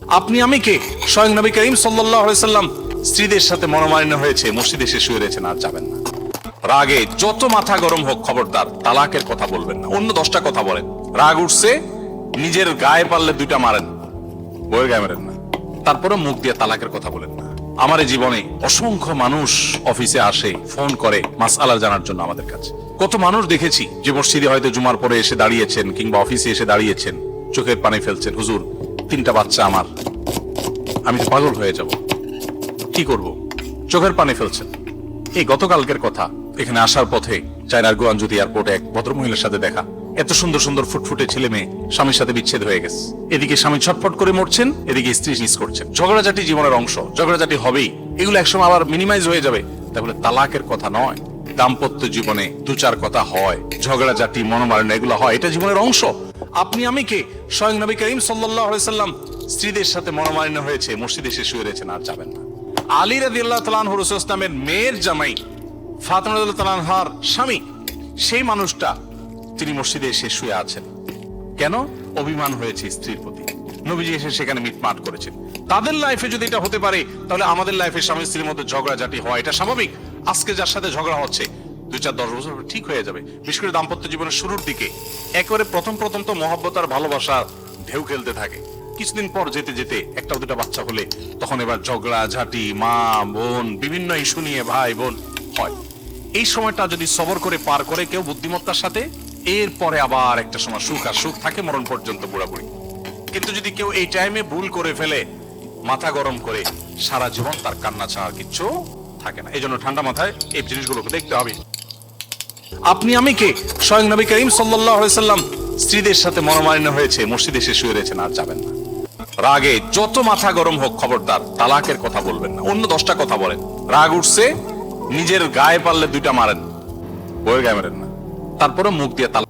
আপনি আমি কে? স্বয়ং নবী করিম সাল্লাল্লাহু আলাইহি সাল্লাম স্ত্রীদের সাথে মনোমালিন্য হয়েছে, মসজিদে এসে শুয়ে রয়েছেন, আর যাবেন না। রাগে যত মাথা গরম হোক, খবরদার তালাকের কথা বলবেন না। অন্য 10টা কথা বলেন, রাগ উঠছে নিজের গায়ে পারলে 2টা মারেন, বইয়ের গায়ে মারেন না। তারপরে মুখ দিয়ে তালাকের কথা বলেন না। আমার এই জীবনে অসংখ্য মানুষ অফিসে আসে, ফোন করে মাসআলা জানার জন্য আমাদের কাছে। কত মানুষ দেখেছি যে মসজিদে হয়তো জুমার পরে এসে দাঁড়িয়েছেন কিংবা অফিসে এসে দাঁড়িয়েছেন, চোখের পানি ফেলছেন, হুজুর 3টা বাচ্চা আমার, আমি তো পাগল হয়ে যাব, কি করব, চোখের পানি ফেলছেন। এই গতকালকের কথা, এখানে আসার পথে চায়নার গুয়ানজুতি এয়ারপোর্টে এক ভদ্রমহিলার সাথে দেখা। এত সুন্দর সুন্দর ফুটফুটে ছেলে মেয়ে, স্বামীর সাথে বিচ্ছেদ হয়ে গেছে। এদিকে স্বামী ছটফট করে মরছেন, এদিকে স্ত্রী মিস করছেন। ঝগড়াঝাটি জীবনের অংশ, ঝগড়াঝাটি হবেই, এগুলো একসময় আবার মিনিমাইজ হয়ে যাবে। তাহলে তালাকের কথা নয়। দাম্পত্য জীবনে 2-4 কথা হয়, ঝগড়াঝাটি মনোমালিন্য এগুলো হয়, এটা জীবনের অংশ। আপনি আমি কে? স্বয়ং নবী করিম সাল্লাল্লাহু আলাইহি সাল্লাম স্ত্রীদের সাথে মনোমালিন্য হয়েছে, মসজিদে এসে শুয়ে রয়েছেন, আর যাবেন না। আলী রাদিয়াল্লাহু তাআলা আনহু রাসূলুল্লাহ সাল্লাল্লাহু আলাইহি ওয়াসাল্লামের মেয়ের জামাই, ফাতেমা রাদিয়াল্লাহু তাআলা আনহার স্বামী, সেই মানুষটা তিনি মসজিদে এসে শুয়ে আছেন। কেন? অভিমান হয়েছে স্ত্রীর প্রতি। নবীজি এসে সেখানে মিটমাট করেছেন। তাদের লাইফে যদি এটা হতে পারে, তাহলে আমাদের লাইফে স্বামী স্ত্রীর মধ্যে ঝগড়াঝাটি হয়, এটা স্বাভাবিক। আজকে যার সাথে ঝগড়া হচ্ছে 2-4-10 বছর ঠিক হয়ে যাবে। বিশেষ করে দাম্পত্য জীবনের শুরুর দিকে একেবারে প্রথম তো মহব্বত আর ভালোবাসার ঢেউ খেলতে থাকে। কিছুদিন পর যেতে যেতে 1-2টা বাচ্চা হলে তখন এবার ঝগড়াঝাটি, মা বোন, বিভিন্ন ইস্যু নিয়ে ভাই বোন হয়। এই সময়টা যদি সবর করে পার করে কেউ বুদ্ধিমত্তার সাথে, এরপরে আবার একটা সময় সুখ আর সুখ থাকে মরণ পর্যন্ত, বুড়াবুড়ি। কিন্তু যদি কেউ এই টাইমে ভুল করে ফেলে, মাথা গরম করে, সারা জীবন তার কান্না ছাড়া কিচ্ছু থাকে না। এই জন্য ঠান্ডা মাথায় এই জিনিসগুলোকে দেখতে হবে। আপনি আমি কে? স্বয়ং নবী করিম সাল্লাল্লাহু আলাইহি সাল্লাম স্ত্রীদের সাথে মনোমালিন্য হয়েছে, মসজিদে এসে শুয়ে রয়েছেন, আর যাবেন না। রাগে যত মাথা গরম হোক, খবরদার তালাকের কথা বলবেন না। অন্য 10টা কথা বলেন, রাগ উঠছে নিজের গায়ে পারলে 2টা মারেন, বইয়ের গায়ে মারেন না। তারপরে মুখ দিয়ে তালাক